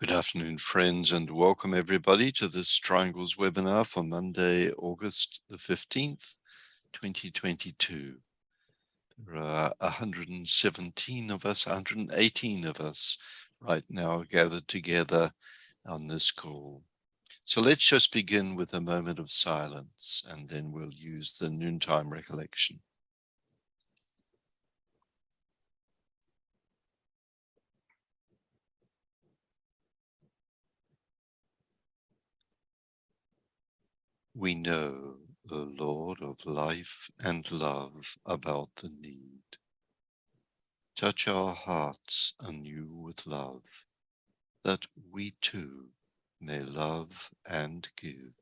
Good afternoon, friends, and welcome everybody to this Triangles webinar for Monday, August the 15th, 2022. There are 117 of us, 118 of us right now gathered together on this call. So let's just begin with a moment of silence, and then we'll use the noontime recollection. We know, O Lord of life and love, about the need. Touch our hearts anew with love, that we too may love and give.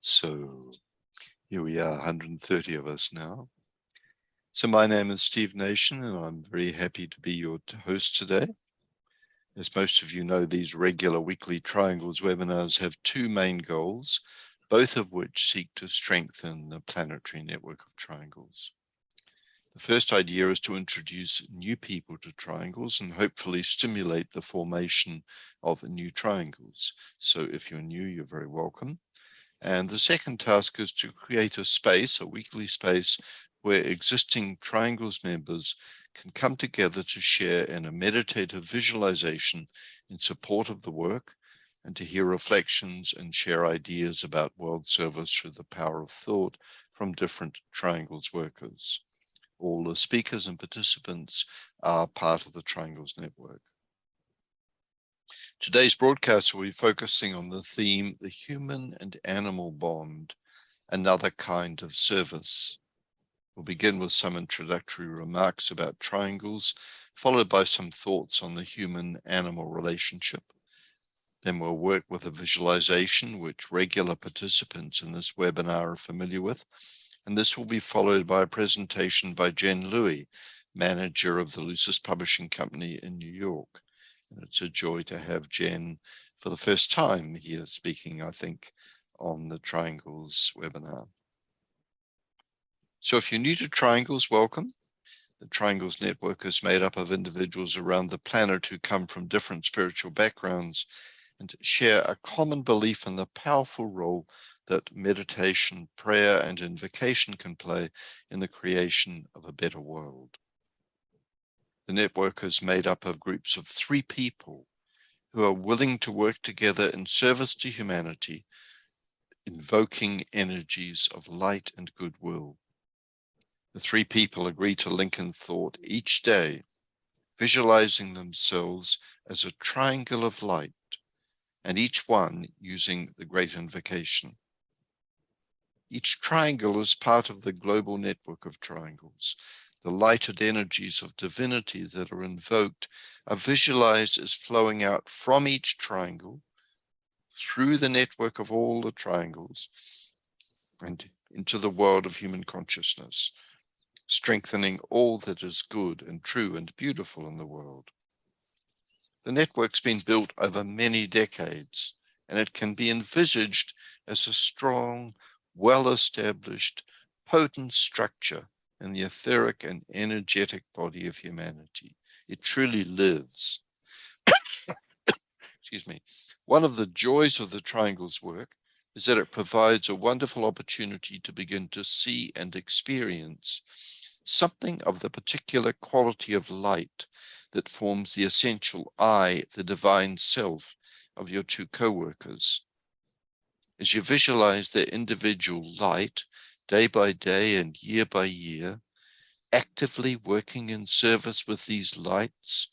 So here we are, 130 of us now. So my name is Steve Nation, and I'm very happy to be your host today. As most of you know, these regular weekly Triangles webinars have two main goals, both of which seek to strengthen the planetary network of triangles. The first idea is to introduce new people to triangles and hopefully stimulate the formation of new triangles. So if you're new, you're very welcome. And the second task is to create a space, a weekly space, where existing Triangles members can come together to share in a meditative visualization in support of the work, and to hear reflections and share ideas about world service through the power of thought from different Triangles workers. All the speakers and participants are part of the Triangles network. Today's broadcast will be focusing on the theme, the human and animal bond, another kind of service. We'll begin with some introductory remarks about triangles, followed by some thoughts on the human-animal relationship. Then we'll work with a visualization which regular participants in this webinar are familiar with, and this will be followed by a presentation by Jen Louie, manager of the Lucis Publishing Company in New York. And it's a joy to have Jen for the first time here speaking, I think, on the Triangles webinar. So if you're new to Triangles, welcome. The Triangles network is made up of individuals around the planet who come from different spiritual backgrounds and share a common belief in the powerful role that meditation, prayer, and invocation can play in the creation of a better world. The network is made up of groups of 3 people who are willing to work together in service to humanity, invoking energies of light and goodwill. The 3 people agree to link in thought each day, visualizing themselves as a triangle of light, and each one using the great invocation. Each triangle is part of the global network of triangles. The lighted energies of divinity that are invoked are visualized as flowing out from each triangle through the network of all the triangles and into the world of human consciousness, strengthening all that is good and true and beautiful in the world. The network's been built over many decades, and it can be envisaged as a strong, well-established, potent structure in the etheric and energetic body of humanity. It truly lives. Excuse me. One of the joys of the Triangles work is that it provides a wonderful opportunity to begin to see and experience something of the particular quality of light that forms the essential I, the divine self of your 2 co-workers. As you visualize their individual light day by day and year by year, actively working in service with these lights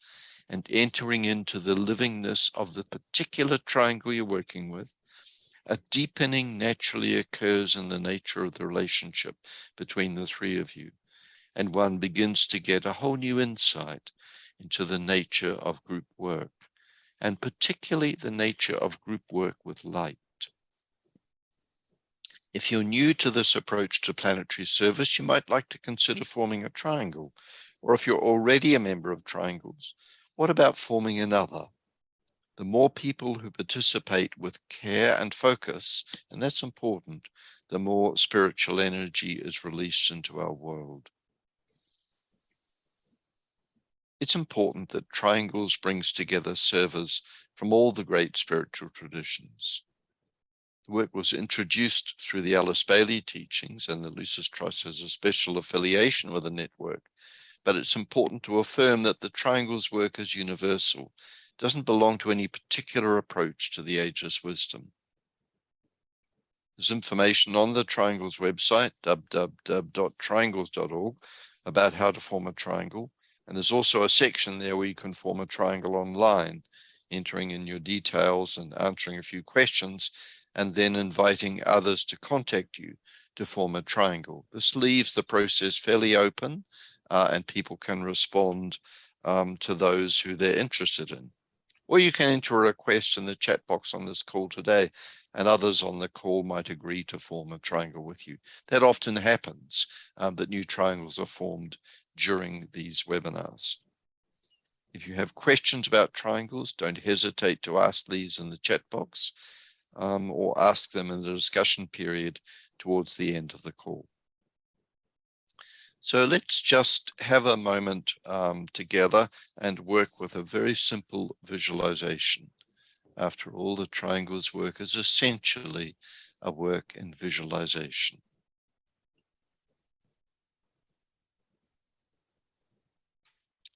and entering into the livingness of the particular triangle you're working with, a deepening naturally occurs in the nature of the relationship between the 3 of you, and one begins to get a whole new insight into the nature of group work, and particularly the nature of group work with light. If you're new to this approach to planetary service, you might like to consider forming a triangle Or if you're already a member of triangles, what about forming another? The more people who participate with care and focus, and that's important, the more spiritual energy is released into our world. It's important that Triangles brings together servers from all the great spiritual traditions. The work was introduced through the Alice Bailey teachings, and the Lucis Trust has a special affiliation with the network. But it's important to affirm that the Triangles work is universal. It doesn't belong to any particular approach to the ageless wisdom. There's information on the Triangles website, www.triangles.org, about how to form a triangle. And there's also a section there where you can form a triangle online, entering in your details and answering a few questions, and then inviting others to contact you to form a triangle. This leaves the process fairly open, and people can respond to those who they're interested in. Or you can enter a request in the chat box on this call today, and others on the call might agree to form a triangle with you. That often happens, that new triangles are formed during these webinars. If you have questions about triangles, don't hesitate to ask these in the chat box, or ask them in the discussion period towards the end of the call. So let's just have a moment together and work with a very simple visualization. After all, the Triangles work is essentially a work in visualization.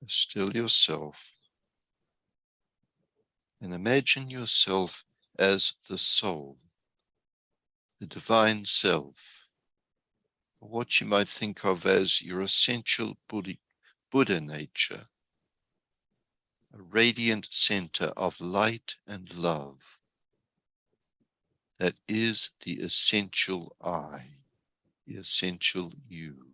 Still yourself and imagine yourself as the soul, the divine self, or what you might think of as your essential Buddha nature, a radiant center of light and love that is the essential I, the essential you.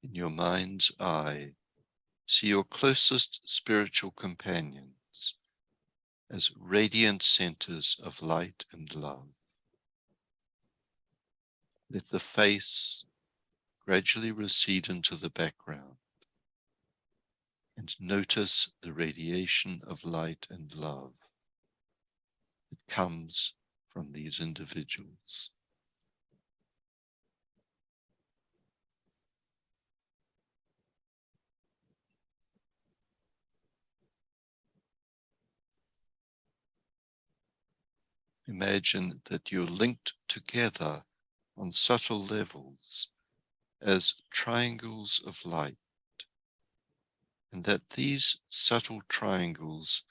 In your mind's eye, see your closest spiritual companions as radiant centers of light and love. Let the face gradually recede into the background and notice the radiation of light and love that comes from these individuals. Imagine that you're linked together on subtle levels as triangles of light, and that these subtle triangles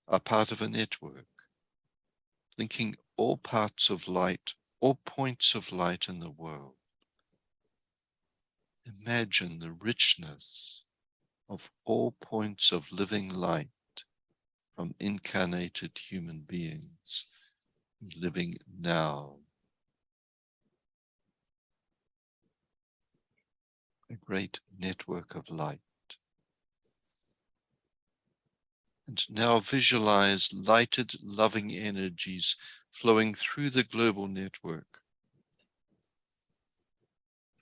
are part of a network, linking all parts of light, all points of light in the world. Imagine the richness of all points of living light from incarnated human beings living now. A great network of light. And now visualize lighted, loving energies flowing through the global network.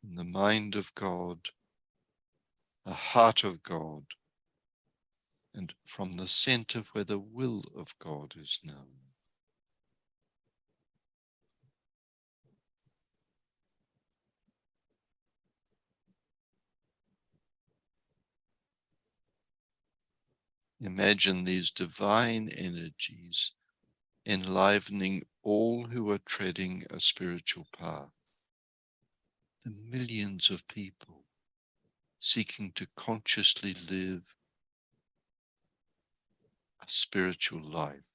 From the mind of God, the heart of God, and from the center where the will of God is known. Imagine these divine energies enlivening all who are treading a spiritual path. The millions of people seeking to consciously live a spiritual life.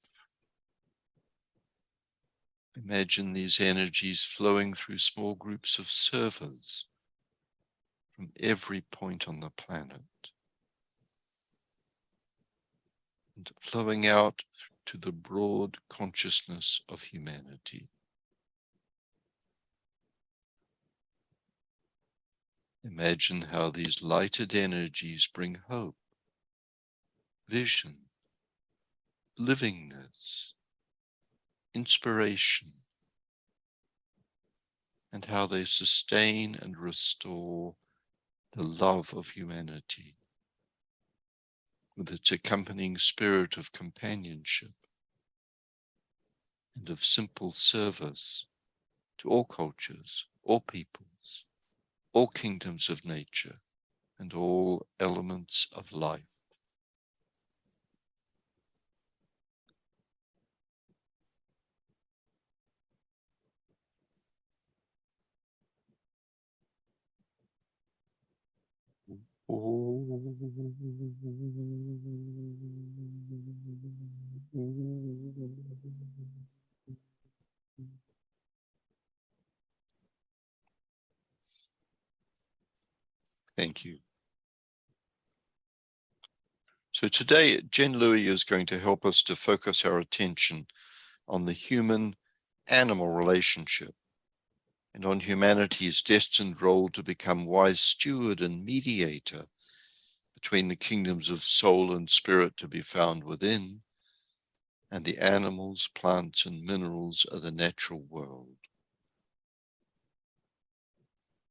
Imagine these energies flowing through small groups of servers from every point on the planet and flowing out to the broad consciousness of humanity. Imagine how these lighted energies bring hope, vision, livingness, inspiration, and how they sustain and restore the love of humanity with its accompanying spirit of companionship and of simple service to all cultures, all peoples, all kingdoms of nature, and all elements of life. Thank you. So today, Jen Louie is going to help us to focus our attention on the human-animal relationship and on humanity's destined role to become wise steward and mediator between the kingdoms of soul and spirit to be found within and the animals, plants, and minerals of the natural world.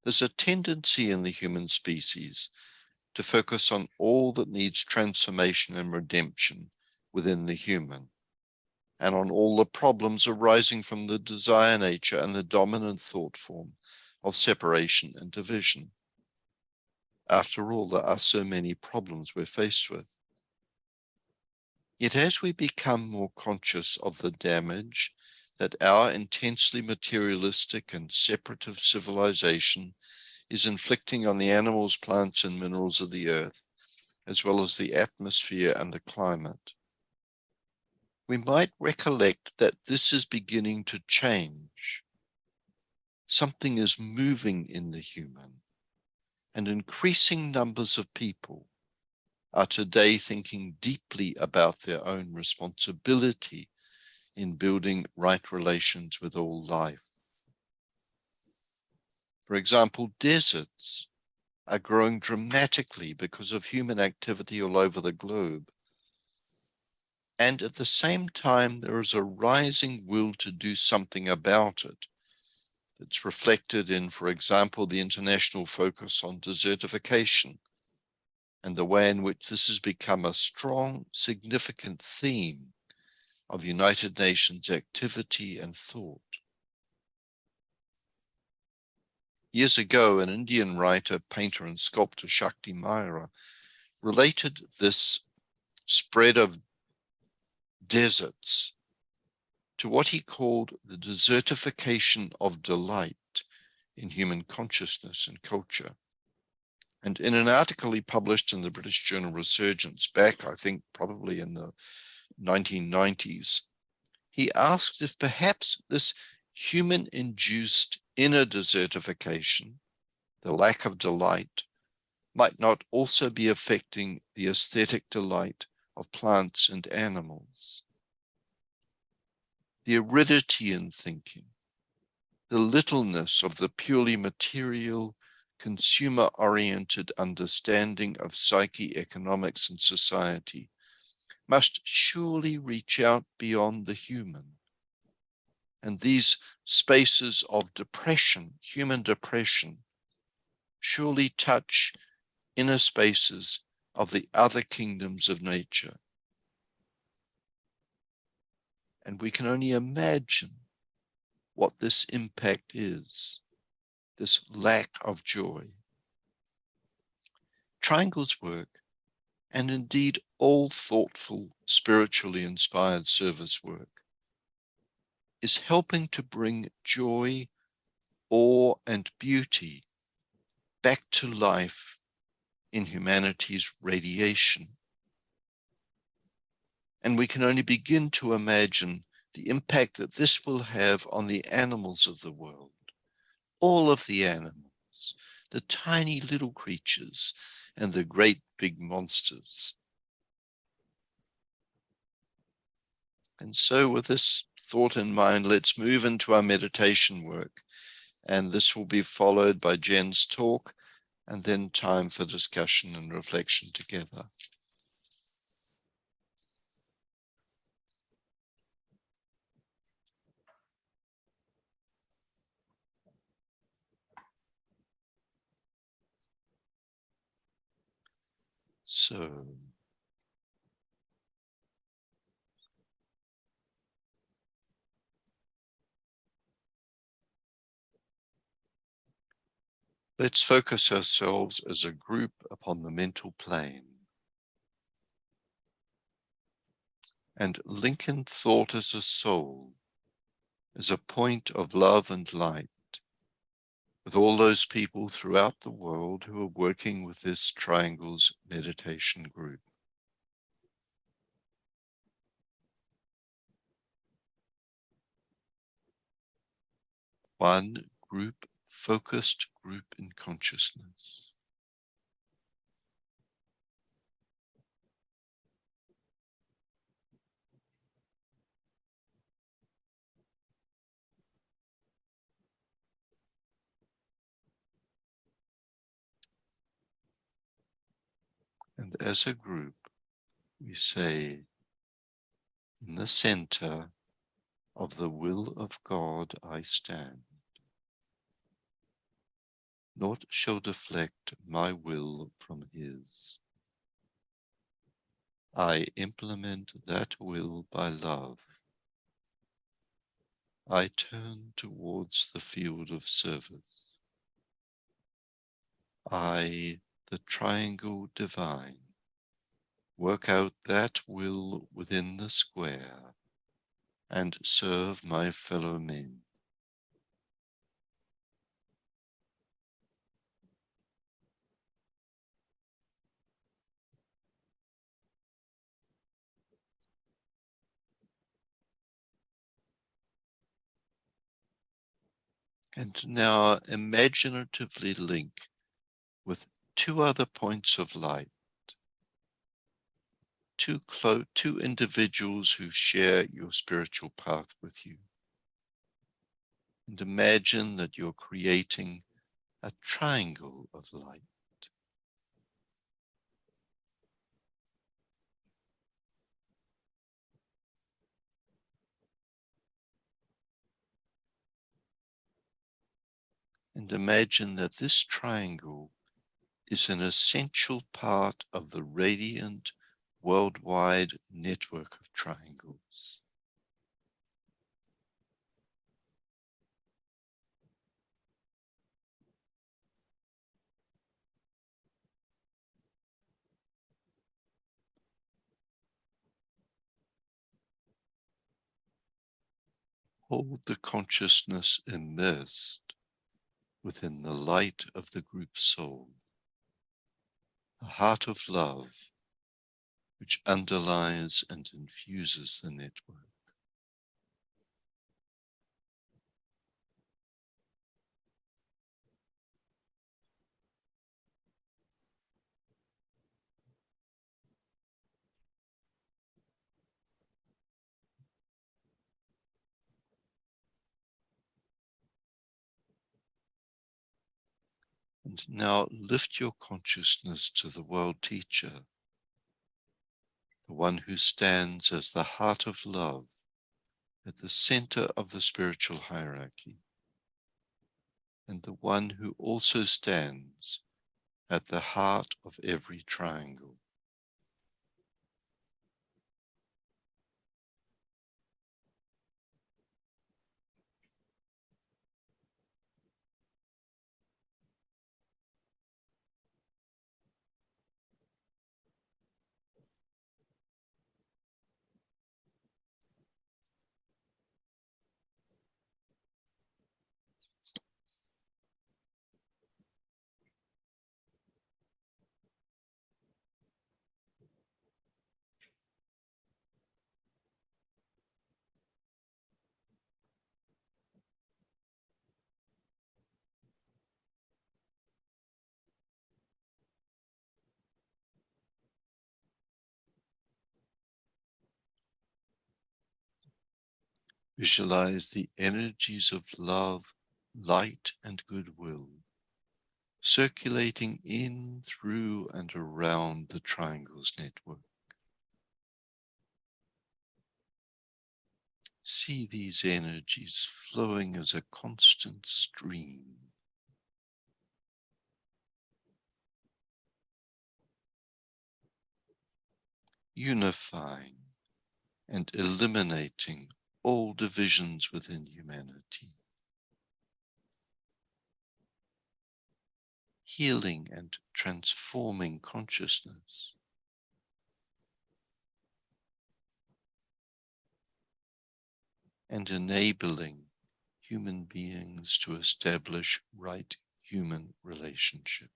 There's a tendency in the human species to focus on all that needs transformation and redemption within the human, and on all the problems arising from the desire nature and the dominant thought form of separation and division. After all, there are so many problems we're faced with. Yet as we become more conscious of the damage that our intensely materialistic and separative civilization is inflicting on the animals, plants, and minerals of the earth, as well as the atmosphere and the climate, we might recollect that this is beginning to change. Something is moving in the human, and increasing numbers of people are today thinking deeply about their own responsibility in building right relations with all life. For example, deserts are growing dramatically because of human activity all over the globe. And at the same time, there is a rising will to do something about it. That's reflected in, for example, the international focus on desertification and the way in which this has become a strong, significant theme of United Nations activity and thought. Years ago, an Indian writer, painter, and sculptor, Shakti Maira, related this spread of deserts to what he called the desertification of delight in human consciousness and culture. And in an article he published in the British journal Resurgence back, I think, probably in the 1990s, he asked if perhaps this human-induced inner desertification, the lack of delight, might not also be affecting the aesthetic delight of plants and animals. The aridity in thinking, the littleness of the purely material, consumer-oriented understanding of psyche, economics, and society must surely reach out beyond the human. And these spaces of depression, human depression, surely touch inner spaces of the other kingdoms of nature. And we can only imagine what this impact is, this lack of joy. Triangle's work, and indeed all thoughtful, spiritually inspired service work, is helping to bring joy, awe, and beauty back to life in humanity's radiation. And we can only begin to imagine the impact that this will have on the animals of the world, all of the animals, the tiny little creatures and the great big monsters. And so with this thought in mind, let's move into our meditation work. And this will be followed by Jen's talk and then time for discussion and reflection together. serve. Let's focus ourselves as a group upon the mental plane and link in thought as a soul, as a point of love and light, with all those people throughout the world who are working with this Triangles meditation group. One group, focused group in consciousness. And as a group, we say, in the center of the will of God I stand. Naught shall deflect my will from his. I implement that will by love. I turn towards the field of service. I, the triangle divine, work out that will within the square and serve my fellow men. And now imaginatively link with two other points of light, two individuals who share your spiritual path with you. And imagine that you're creating a triangle of light. And imagine that this triangle is an essential part of the radiant worldwide network of triangles. Hold the consciousness immersed within the light of the group soul, a heart of love which underlies and infuses the network. And now lift your consciousness to the world teacher, the one who stands as the heart of love at the center of the spiritual hierarchy, and the one who also stands at the heart of every triangle. Visualize the energies of love, light, and goodwill circulating in, through, and around the triangles network. See these energies flowing as a constant stream. unifying and eliminating all divisions within humanity, healing and transforming consciousness, and enabling human beings to establish right human relationships.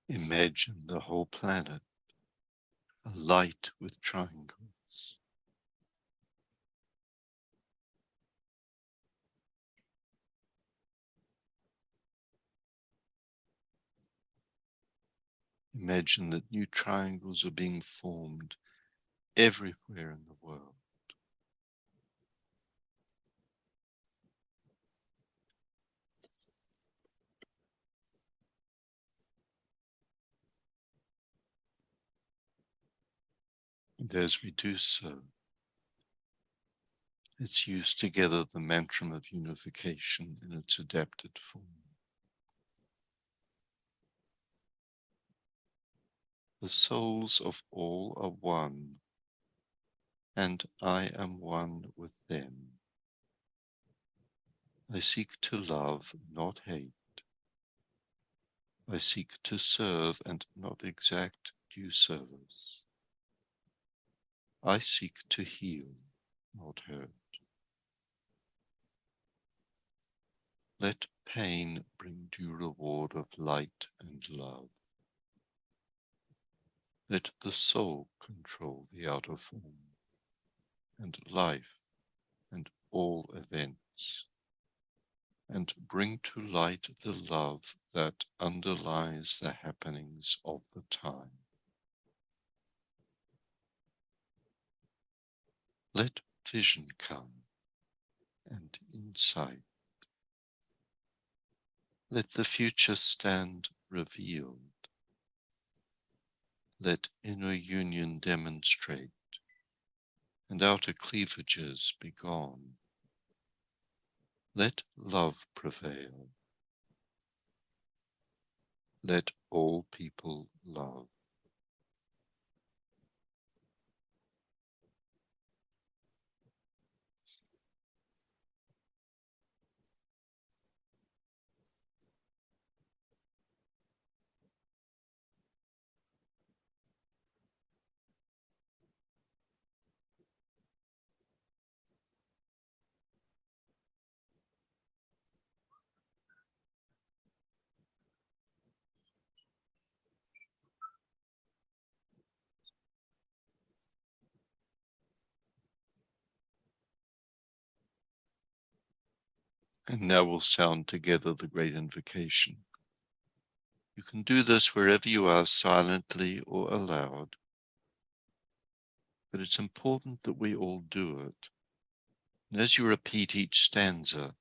Imagine the whole planet alight with triangles. Imagine that new triangles are being formed everywhere in the world. And as we do so, let's use together the mantra of unification in its adapted form. The souls of all are one, and I am one with them. I seek to love, not hate. I seek to serve and not exact due service. I seek to heal, not hurt. Let pain bring due reward of light and love. Let the soul control the outer form, and life and all events, and bring to light the love that underlies the happenings of the time. Let vision come and insight. Let the future stand revealed. Let inner union demonstrate, and outer cleavages be gone. Let love prevail. Let all people love. And now we'll sound together the great invocation. You can do this wherever you are, silently or aloud, but it's important that we all do it. And as you repeat each stanza,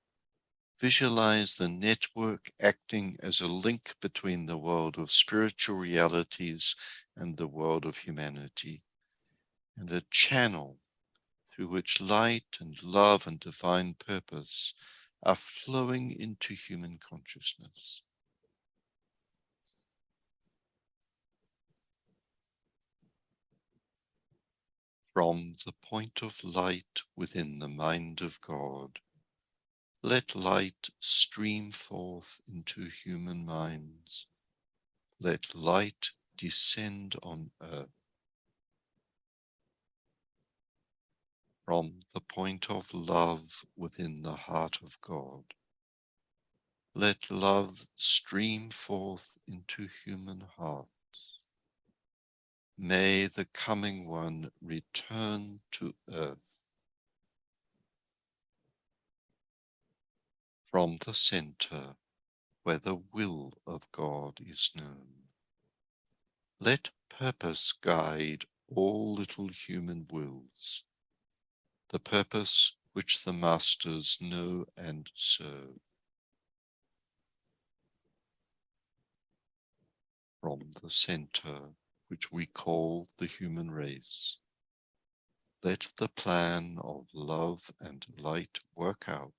visualize the network acting as a link between the world of spiritual realities and the world of humanity, and a channel through which light and love and divine purpose are flowing into human consciousness. From the point of light within the mind of God, let light stream forth into human minds. Let light descend on earth. From the point of love within the heart of God, let love stream forth into human hearts. May the coming one return to earth. From the center, where the will of God is known, let purpose guide all little human wills, the purpose which the masters know and serve. From the center, which we call the human race, let the plan of love and light work out,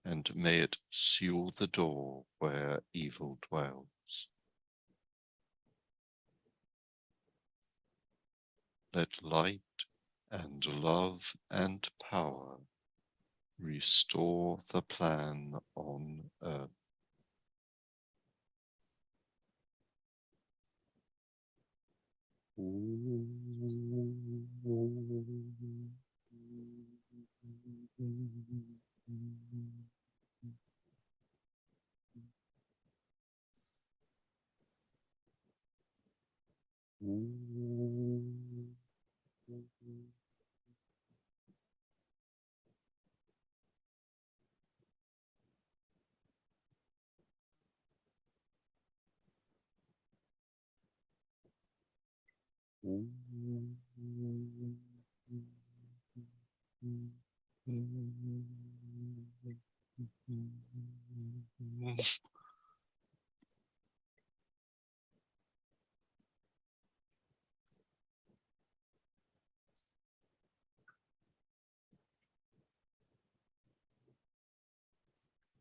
and may it seal the door where evil dwells. Let light and love and power restore the plan on earth.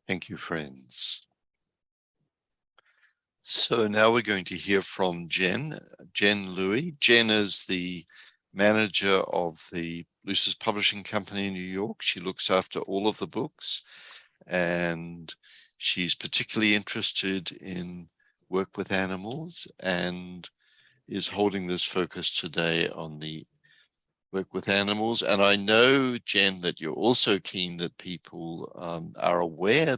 Thank you, friends. So now we're going to hear from Jen Louie. Jen is the manager of the Lucis Publishing Company in New York. She looks after all of the books, and she's particularly interested in work with animals and is holding this focus today on the work with animals. And I know, Jen, that you're also keen that people are aware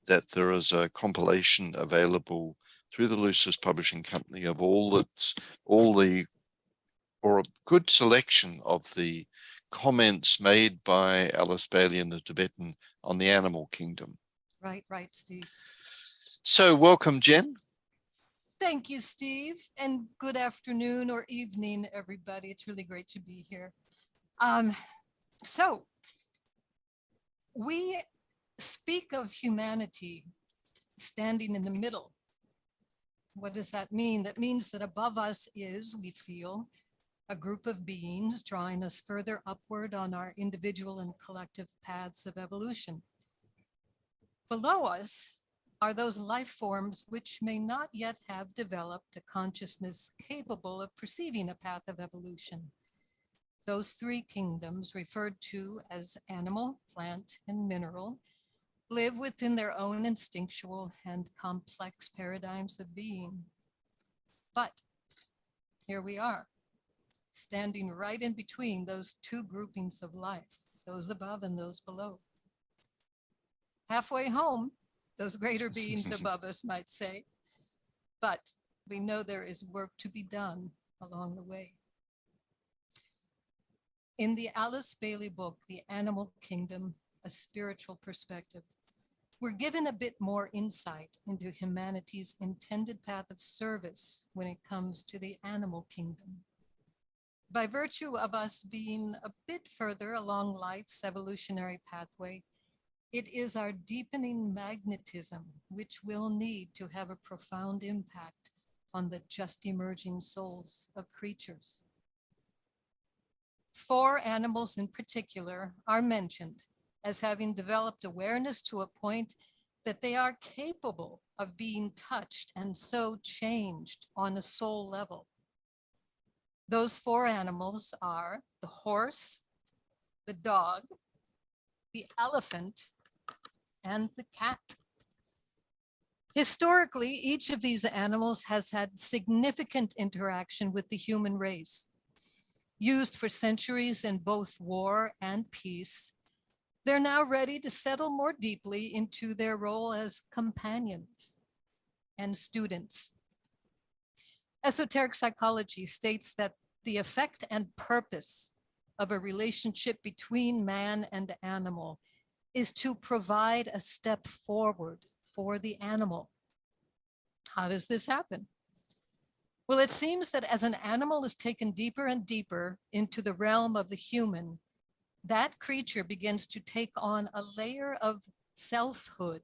that there is a compilation available through the Lucis Publishing Company of or a good selection of the comments made by Alice Bailey in the Tibetan on the animal kingdom. Right, Steve. So welcome, Jen. Thank you, Steve, and good afternoon or evening, everybody. It's really great to be here. So we speak of humanity standing in the middle. What does that mean? That means that above us is, we feel, a group of beings drawing us further upward on our individual and collective paths of evolution. Below us are those life forms which may not yet have developed a consciousness capable of perceiving a path of evolution. Those three kingdoms, referred to as animal, plant, and mineral, live within their own instinctual and complex paradigms of being. But here we are, standing right in between those two groupings of life, those above and those below. Halfway home, those greater beings above us might say, but we know there is work to be done along the way. In the Alice Bailey book, The Animal Kingdom, a spiritual perspective, we're given a bit more insight into humanity's intended path of service when it comes to the animal kingdom. By virtue of us being a bit further along life's evolutionary pathway, it is our deepening magnetism which will need to have a profound impact on the just emerging souls of creatures. 4 animals in particular are mentioned as having developed awareness to a point that they are capable of being touched and so changed on a soul level. Those 4 animals are the horse, the dog, the elephant, and the cat. Historically, each of these animals has had significant interaction with the human race. Used for centuries in both war and peace, they're now ready to settle more deeply into their role as companions and students. Esoteric psychology states that the effect and purpose of a relationship between man and animal is to provide a step forward for the animal. How does this happen? Well, it seems that as an animal is taken deeper and deeper into the realm of the human, that creature begins to take on a layer of selfhood,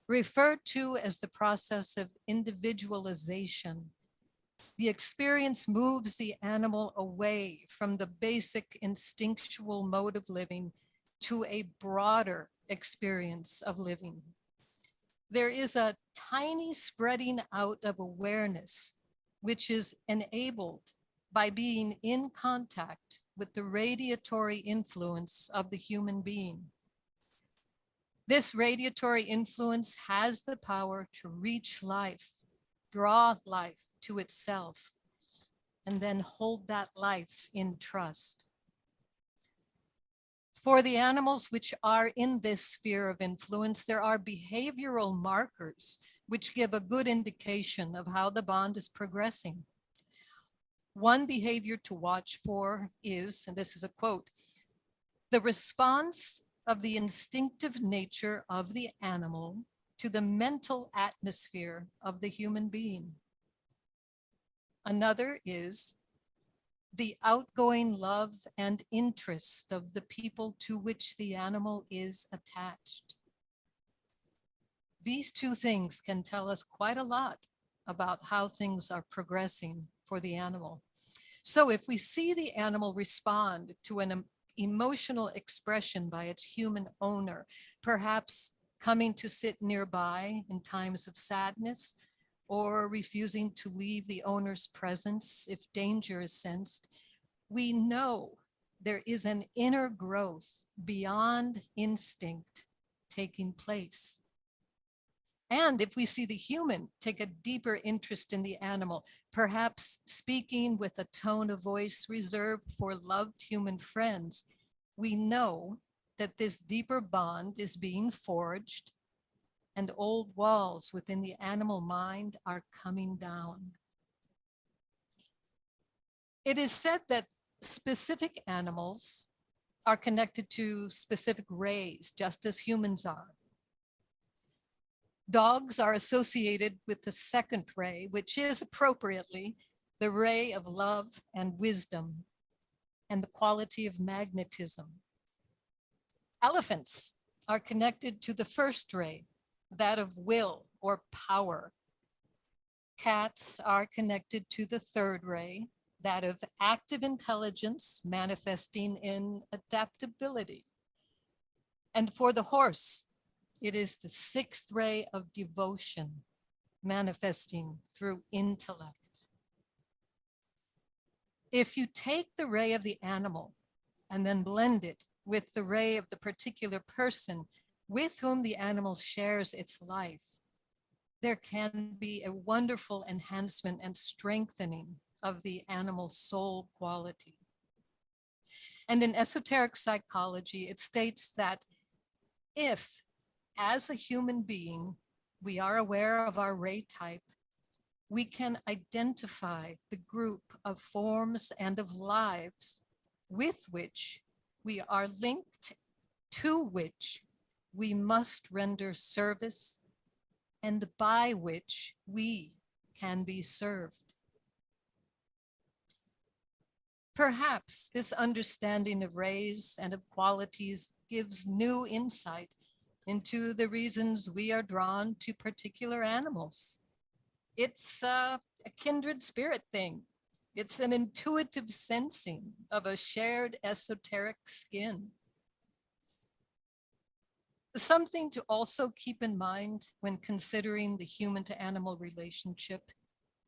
referred to as the process of individualization. The experience moves the animal away from the basic instinctual mode of living to a broader experience of living. There is a tiny spreading out of awareness, which is enabled by being in contact with the radiatory influence of the human being. This radiatory influence has the power to reach life, draw life to itself, and then hold that life in trust. For the animals which are in this sphere of influence, there are behavioral markers which give a good indication of how the bond is progressing. One behavior to watch for is, and this is a quote, the response of the instinctive nature of the animal to the mental atmosphere of the human being. Another is the outgoing love and interest of the people to which the animal is attached. These 2 things can tell us quite a lot about how things are progressing for the animal. So if we see the animal respond to an emotional expression by its human owner, perhaps coming to sit nearby in times of sadness, or refusing to leave the owner's presence if danger is sensed, we know there is an inner growth beyond instinct taking place. And if we see the human take a deeper interest in the animal, perhaps speaking with a tone of voice reserved for loved human friends, we know that this deeper bond is being forged and old walls within the animal mind are coming down. It is said that specific animals are connected to specific rays, just as humans are. Dogs are associated with the 2nd ray, which is appropriately the ray of love and wisdom and the quality of magnetism. Elephants are connected to the 1st ray, that of will or power. Cats are connected to the 3rd ray, that of active intelligence manifesting in adaptability. And for the horse, it is the 6th ray of devotion manifesting through intellect. If you take the ray of the animal and then blend it with the ray of the particular person with whom the animal shares its life, there can be a wonderful enhancement and strengthening of the animal soul quality. And in esoteric psychology, it states that if, as a human being, we are aware of our ray type, we can identify the group of forms and of lives with which we are linked to which we must render service and by which we can be served. Perhaps this understanding of rays and of qualities gives new insight into the reasons we are drawn to particular animals. It's a kindred spirit thing. It's an intuitive sensing of a shared esoteric skin. Something to also keep in mind when considering the human to animal relationship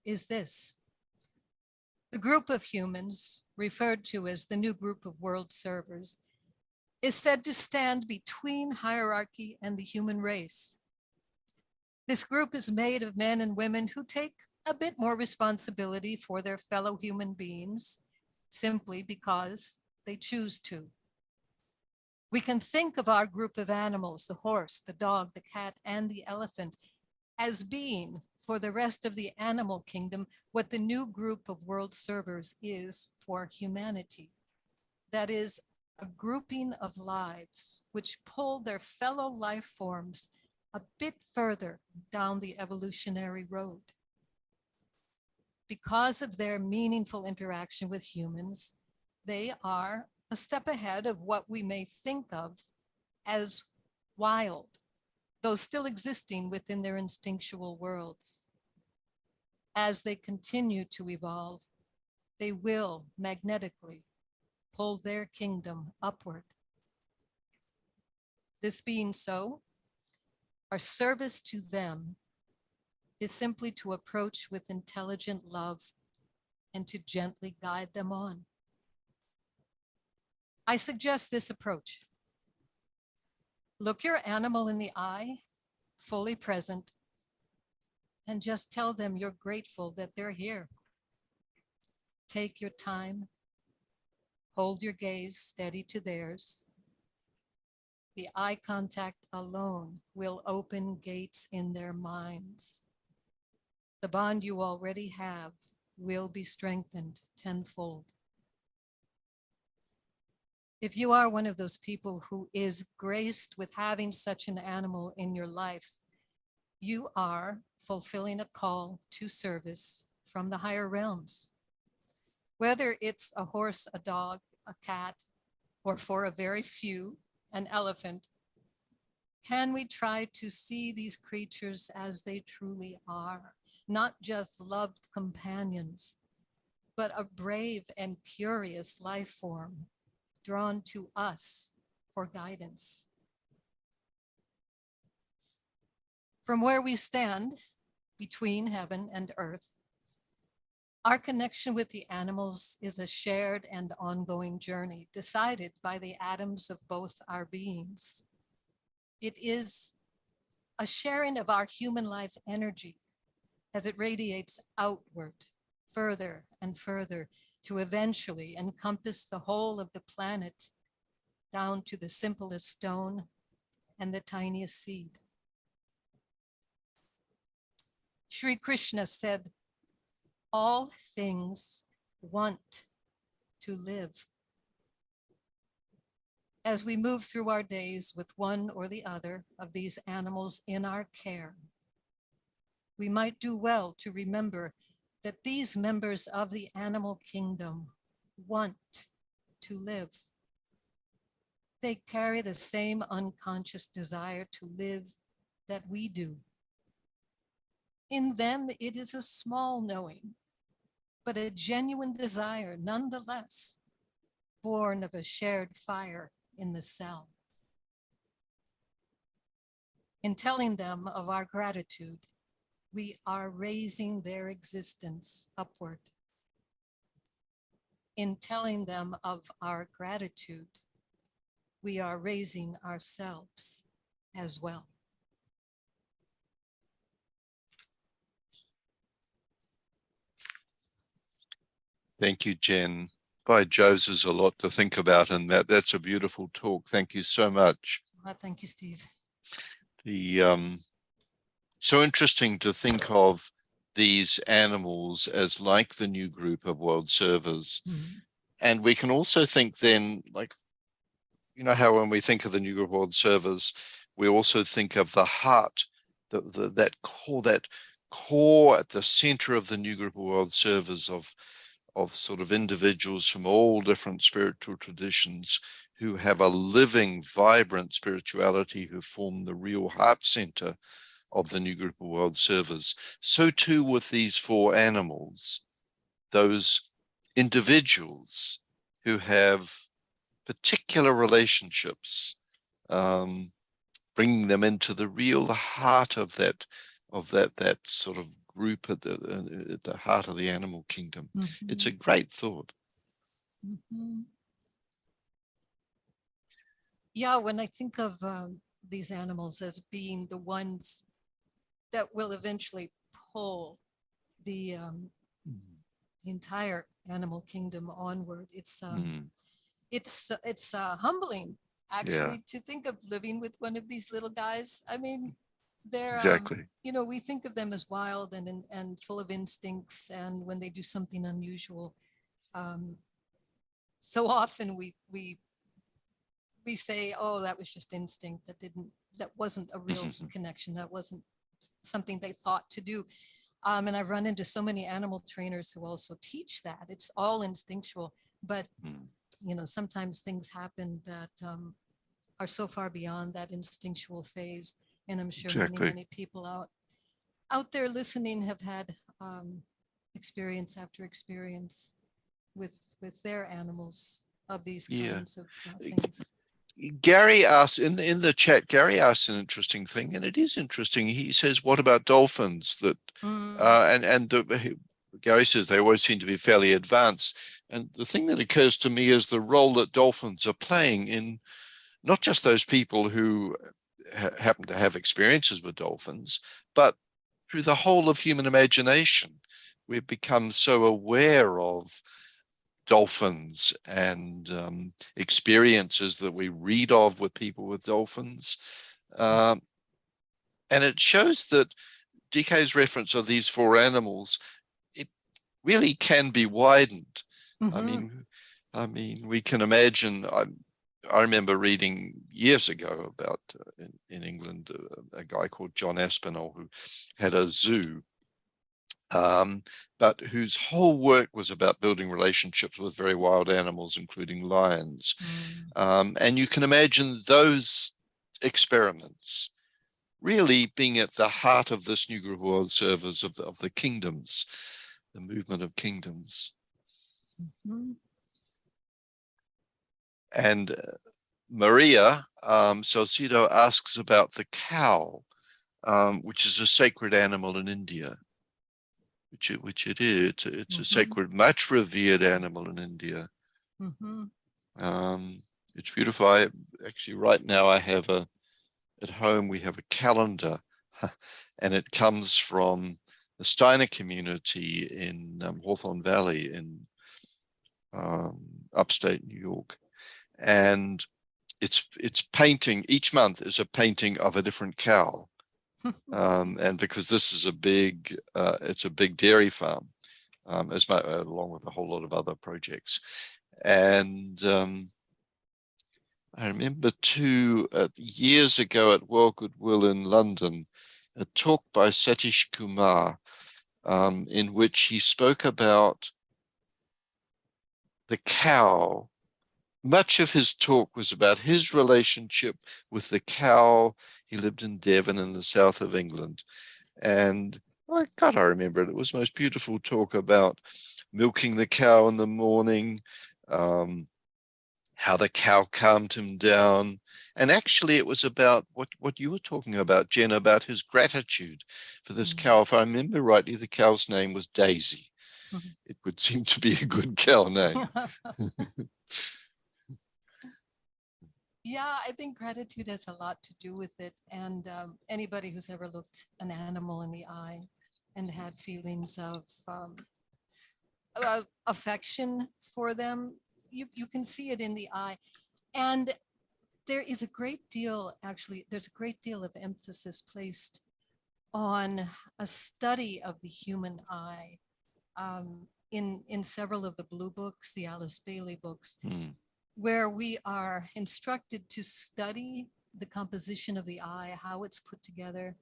is this. The group of humans, referred to as the new group of world servers, is said to stand between hierarchy and the human race. This group is made of men and women who take a bit more responsibility for their fellow human beings simply because they choose to. We can think of our group of animals, the horse, the dog, the cat, and the elephant, as being, for the rest of the animal kingdom, what the new group of world servers is for humanity. That is, a grouping of lives which pull their fellow life forms a bit further down the evolutionary road. Because of their meaningful interaction with humans, they are a step ahead of what we may think of as wild, though still existing within their instinctual worlds. As they continue to evolve, they will magnetically pull their kingdom upward. This being so, our service to them is simply to approach with intelligent love and to gently guide them on. I suggest this approach. Look your animal in the eye, fully present, and just tell them you're grateful that they're here. Take your time, hold your gaze steady to theirs. The eye contact alone will open gates in their minds. The bond you already have will be strengthened tenfold. If you are one of those people who is graced with having such an animal in your life, you are fulfilling a call to service from the higher realms. Whether it's a horse, a dog, a cat, or for a very few, an elephant, can we try to see these creatures as they truly are, not just loved companions, but a brave and curious life form drawn to us for guidance. From where we stand between heaven and earth, our connection with the animals is a shared and ongoing journey decided by the atoms of both our beings. It is a sharing of our human life energy as it radiates outward, further and further, to eventually encompass the whole of the planet down to the simplest stone and the tiniest seed. Sri Krishna said, all things want to live. As we move through our days with one or the other of these animals in our care, we might do well to remember that these members of the animal kingdom want to live. They carry the same unconscious desire to live that we do. In them, it is a small knowing, but a genuine desire nonetheless, born of a shared fire in the cell. In telling them of our gratitude, we are raising their existence upward. In telling them of our gratitude, we are raising ourselves as well. Thank you, Jen. By Joe's is a lot to think about, and that's a beautiful talk. Thank you so much. Well, thank you, Steve. So interesting to think of these animals as like the new group of world servers. Mm-hmm. And we can also think then, like, you know how when we think of the New Group World Servers, we also think of the heart, that core at the center of the New Group World Servers of sort of individuals from all different spiritual traditions who have a living, vibrant spirituality, who form the real heart center of the New Group of World Servers. So too with these four animals, those individuals who have particular relationships, bringing them into the real heart of that sort of group at the heart of the animal kingdom. Mm-hmm. It's a great thought. Mm-hmm. Yeah, when I think of these animals as being the ones that will eventually pull the entire animal kingdom onward, it's humbling actually to think of living with one of these little guys. I mean, they're exactly. You know, we think of them as wild and full of instincts, and when they do something unusual, so often we say, oh, that was just instinct, that wasn't a real connection, that wasn't something they thought to do. And I've run into so many animal trainers who also teach that it's all instinctual, but you know, sometimes things happen that are so far beyond that instinctual phase. And I'm sure many people out there listening have had experience after experience with their animals of these kinds of things. Gary asked in the chat, Gary asked an interesting thing, and it is interesting. He says, what about dolphins? That Gary says they always seem to be fairly advanced. And the thing that occurs to me is the role that dolphins are playing in not just those people who happen to have experiences with dolphins, but through the whole of human imagination. We've become so aware of dolphins and experiences that we read of with people with dolphins. And it shows that DK's reference of these four animals, it really can be widened. I mean, we can imagine, I remember reading years ago about in England, a guy called John Aspinall who had a zoo, but whose whole work was about building relationships with very wild animals, including lions. And you can imagine those experiments really being at the heart of this New Group World Servers of the kingdoms, the movement of kingdoms. And Maria Salcido asks about the cow, which is a sacred animal in India. Which it is. It's a sacred, much revered animal in India. It's beautiful. Actually, right now I have at home we have a calendar, and it comes from the Steiner community in Hawthorne Valley in upstate New York, and it's painting. Each month is a painting of a different cow. And because this is it's a big dairy farm, along with a whole lot of other projects. And I remember years ago at World Goodwill in London, a talk by Satish Kumar, in which he spoke about the cow. Much of his talk was about his relationship with the cow. He lived in Devon in the south of England. And I remember it. It was the most beautiful talk about milking the cow in the morning, how the cow calmed him down. And actually it was about what you were talking about, Jen, about his gratitude for this cow. If I remember rightly, the cow's name was Daisy. It would seem to be a good cow name. Yeah, I think gratitude has a lot to do with it. And anybody who's ever looked an animal in the eye and had feelings of affection for them, you can see it in the eye. And there's a great deal of emphasis placed on a study of the human eye in several of the blue books, the Alice Bailey books. where we are instructed to study the composition of the eye, how it's put together,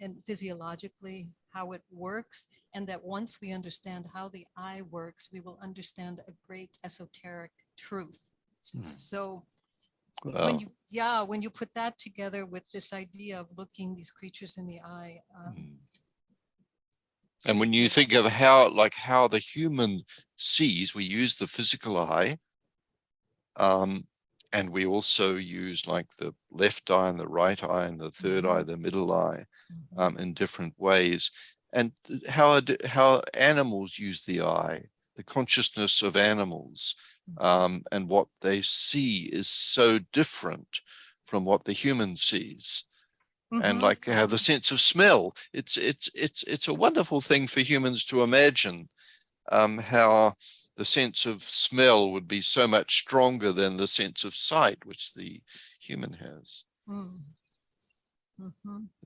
and physiologically how it works, and that once we understand how the eye works, we will understand a great esoteric truth. So when you put that together with this idea of looking these creatures in the eye, and when you think of how the human sees, we use the physical eye, and we also use like the left eye and the right eye and the third eye, the middle eye, in different ways. And how animals use the eye, the consciousness of animals, and what they see is so different from what the human sees. And like how the sense of smell, it's a wonderful thing for humans to imagine how the sense of smell would be so much stronger than the sense of sight, which the human has.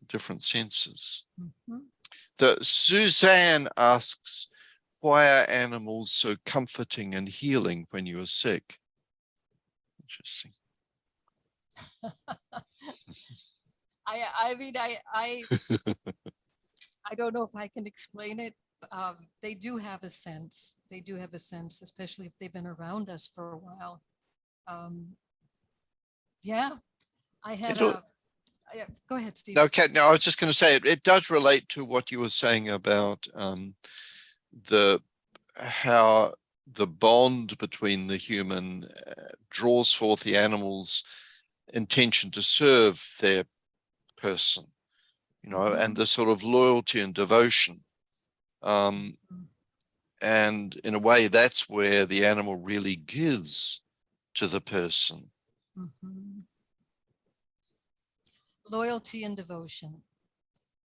Different senses. Suzanne asks, why are animals so comforting and healing when you are sick? Interesting. I mean, I don't know if I can explain it. They do have a sense. They do have a sense, especially if they've been around us for a while. Yeah, I had a. Yeah, go ahead, Steve. Okay, now I was just going to say it does relate to what you were saying about how the bond between the human draws forth the animal's intention to serve their person, and the sort of loyalty and devotion. And in a way, that's where the animal really gives to the person. Loyalty and devotion.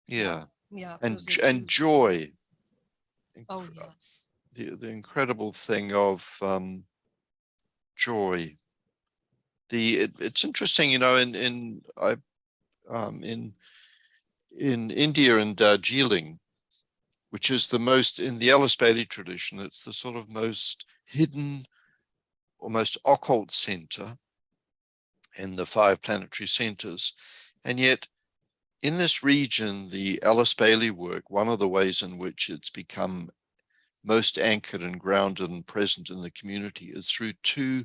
Yeah. Yeah. And joy. Oh, yes. The incredible thing of joy. It's interesting, in India and Darjeeling, which is the most, in the Alice Bailey tradition, it's the sort of most hidden, almost occult center in the 5 planetary centers. And yet in this region, the Alice Bailey work, one of the ways in which it's become most anchored and grounded and present in the community is through 2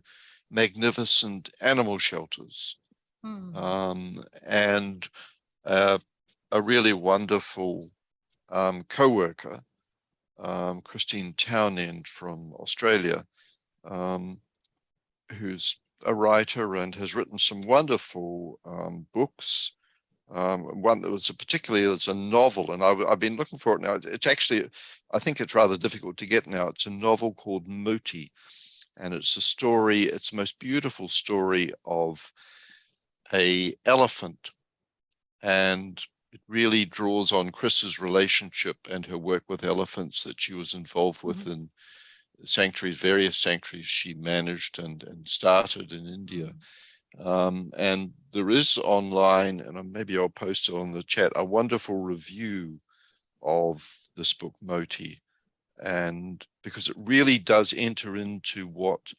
magnificent animal shelters, and a really wonderful co-worker, Christine Townend from Australia, who's a writer and has written some wonderful books. One that was it's a novel, and I've been looking for it now. It's actually, I think it's rather difficult to get now. It's a novel called Moti, and it's a story, it's the most beautiful story of a elephant, and it really draws on Chris's relationship and her work with elephants that she was involved with in sanctuaries, various sanctuaries she managed and started in India. And there is online, and maybe I'll post it on the chat, a wonderful review of this book, Moti, and because it really does enter into what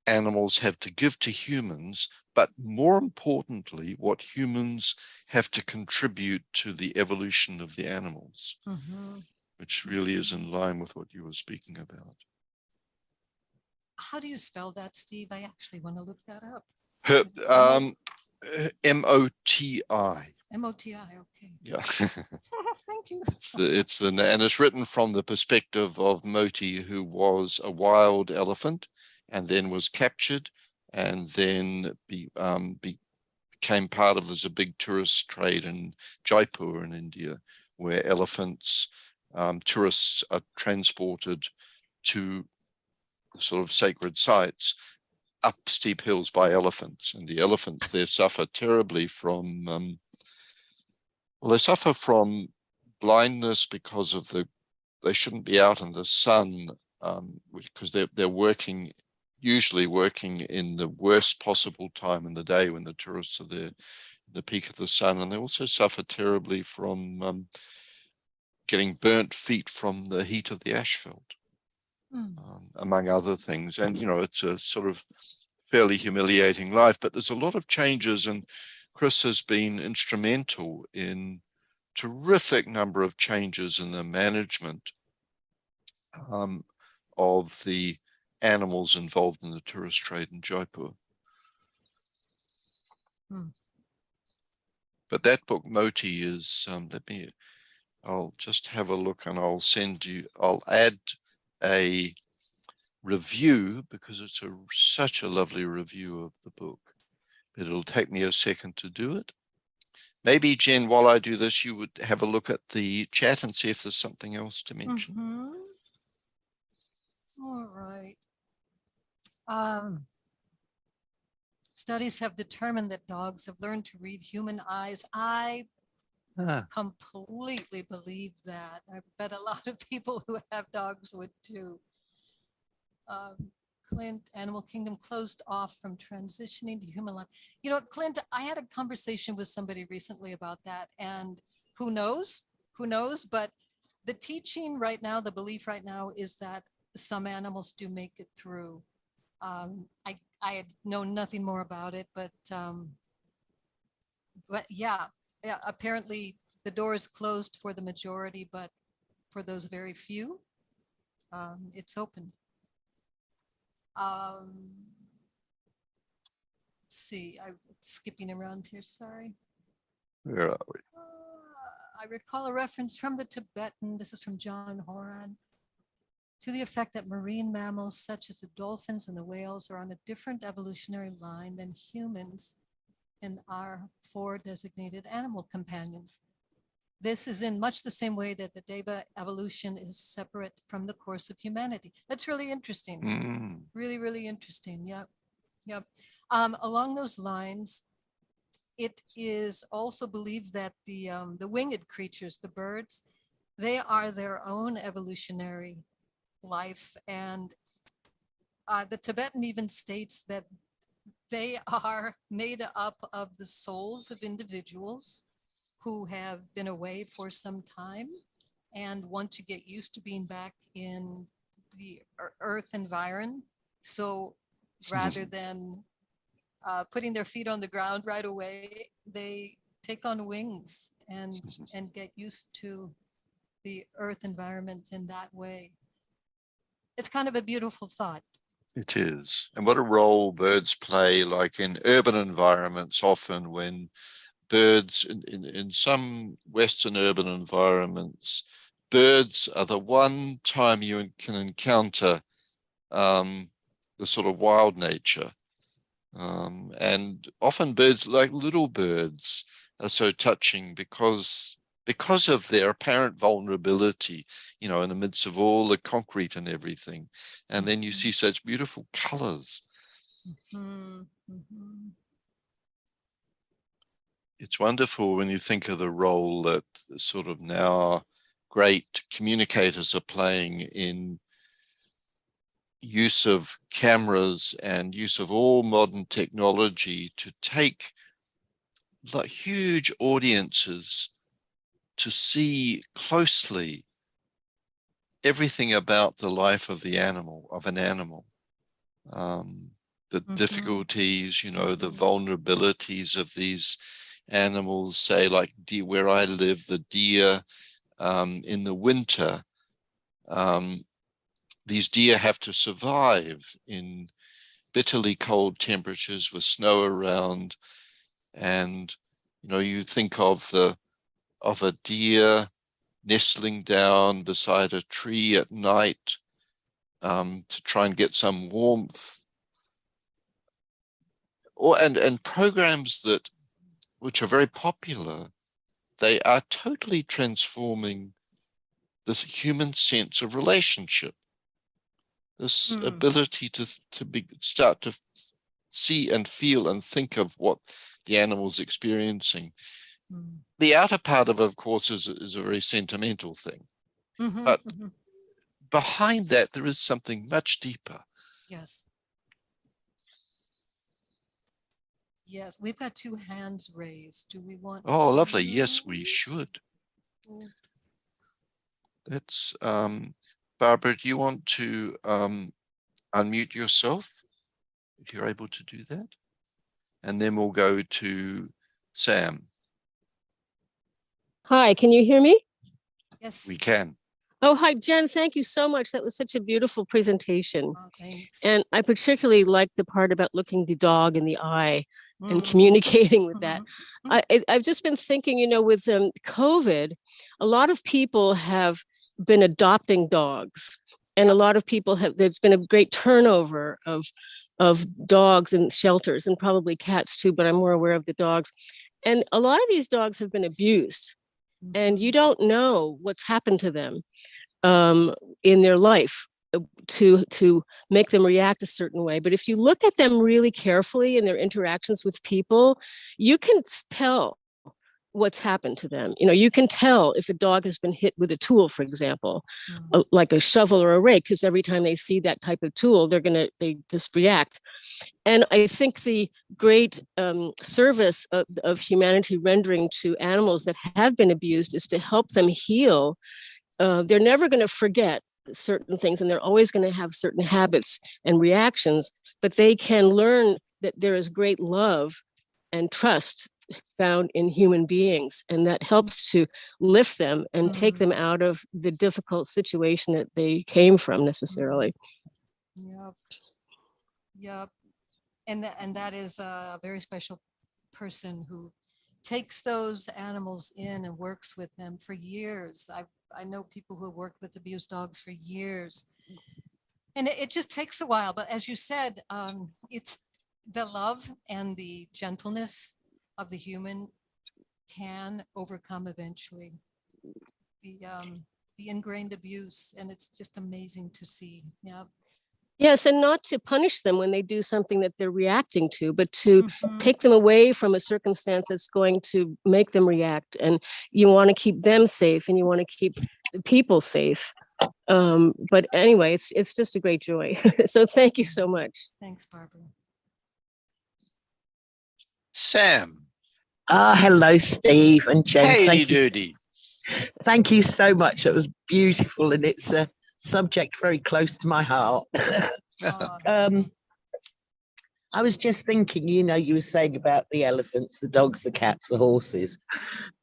animals have to give to humans, but more importantly, what humans have to contribute to the evolution of the animals, which really is in line with what you were speaking about. How do you spell that, Steve? I actually want to look that up. M-O-T-I. M-O-T-I, okay. Yeah. Thank you. And it's written from the perspective of Moti, who was a wild elephant and then was captured and then became part of, there's a big tourist trade in Jaipur in India, where elephants, tourists are transported to sort of sacred sites up steep hills by elephants, and the elephants there suffer terribly from they suffer from blindness because of they shouldn't be out in the sun, because they're usually working in the worst possible time in the day when the tourists are there, the peak of the sun, and they also suffer terribly from getting burnt feet from the heat of the asphalt. among other things. And, you know, it's a sort of fairly humiliating life, but there's a lot of changes, and Chris has been instrumental in terrific number of changes in the management of the animals involved in the tourist trade in Jaipur. But that book, Moti, is, I'll just have a look and I'll add a review, because it's such a lovely review of the book. But it'll take me a second to do it. Maybe, Jen, while I do this, you would have a look at the chat and see if there's something else to mention. All right. Studies have determined that dogs have learned to read human eyes. I completely believe that. I bet a lot of people who have dogs would too. Clint, Animal Kingdom closed off from transitioning to human life. You know, Clint, I had a conversation with somebody recently about that, and who knows, but the teaching right now, the belief right now is that some animals do make it through. I know nothing more about it, but yeah, apparently the door is closed for the majority, but for those very few, it's open. Let's see, I'm skipping around here, sorry. Where are we? I recall a reference from the Tibetan, this is from John Horan, to the effect that marine mammals such as the dolphins and the whales are on a different evolutionary line than humans and our four designated animal companions. This is in much the same way that the Deva evolution is separate from the course of humanity. That's really interesting. Really, really interesting. Yep. Along those lines, it is also believed that the winged creatures, the birds, they are their own evolutionary life. And the Tibetan even states that they are made up of the souls of individuals who have been away for some time and want to get used to being back in the earth environment. So rather than putting their feet on the ground right away, they take on wings and get used to the earth environment in that way. It's kind of a beautiful thought. It is. And what a role birds play, like in urban environments, often when birds in some Western urban environments, birds are the one time you can encounter the sort of wild nature. And often birds, like little birds, are so touching because of their apparent vulnerability, you know, in the midst of all the concrete and everything. And then you see such beautiful colors. It's wonderful when you think of the role that sort of now great communicators are playing in use of cameras and use of all modern technology to take like huge audiences to see closely everything about the life of the animal, of an animal. The difficulties, you know, the vulnerabilities of these animals, say like deer, where I live, the deer in the winter, these deer have to survive in bitterly cold temperatures with snow around. And, you know, you think of a deer nestling down beside a tree at night to try and get some warmth. And programs which are very popular, they are totally transforming this human sense of relationship, this ability to start to see and feel and think of what the animal's experiencing. The outer part of course, is a very sentimental thing. But behind that, there is something much deeper. Yes. Yes, we've got two hands raised. Do we want Oh, lovely. Yes, we should. That's Barbara, do you want to unmute yourself if you're able to do that? And then we'll go to Sam. Hi, can you hear me? Yes. We can. Oh, hi, Jen. Thank you so much. That was such a beautiful presentation. Oh, thanks. And I particularly liked the part about looking the dog in the eye and Mhm. communicating with that. Mhm. I've just been thinking, with COVID, a lot of people have been adopting dogs, and a lot of people there's been a great turnover of dogs in shelters, and probably cats too, but I'm more aware of the dogs. And a lot of these dogs have been abused, and you don't know what's happened to them in their life to make them react a certain way. But if you look at them really carefully in their interactions with people, you can tell what's happened to them. You can tell if a dog has been hit with a tool, for example, like a shovel or a rake, because every time they see that type of tool, they just react. And I think the great service of humanity rendering to animals that have been abused is to help them heal. They're never going to forget certain things, and they're always going to have certain habits and reactions, but they can learn that there is great love and trust found in human beings, and that helps to lift them and take them out of the difficult situation that they came from necessarily. Yep. Yep. And that is a very special person who takes those animals in and works with them for years. I know people who have worked with abused dogs for years, and it just takes a while. But as you said, it's the love and the gentleness of the human can overcome eventually the ingrained abuse, and it's just amazing to see. Yeah. Yes, and not to punish them when they do something that they're reacting to, but to Mhm. take them away from a circumstance that's going to make them react. And you want to keep them safe, and you want to keep the people safe. But anyway, it's just a great joy. So thank you so much. Thanks, Barbara. Sam. Hello, Steve and Jen. Hey, Thank you so much. It was beautiful, and it's a subject very close to my heart. I was just thinking, you were saying about the elephants, the dogs, the cats, the horses.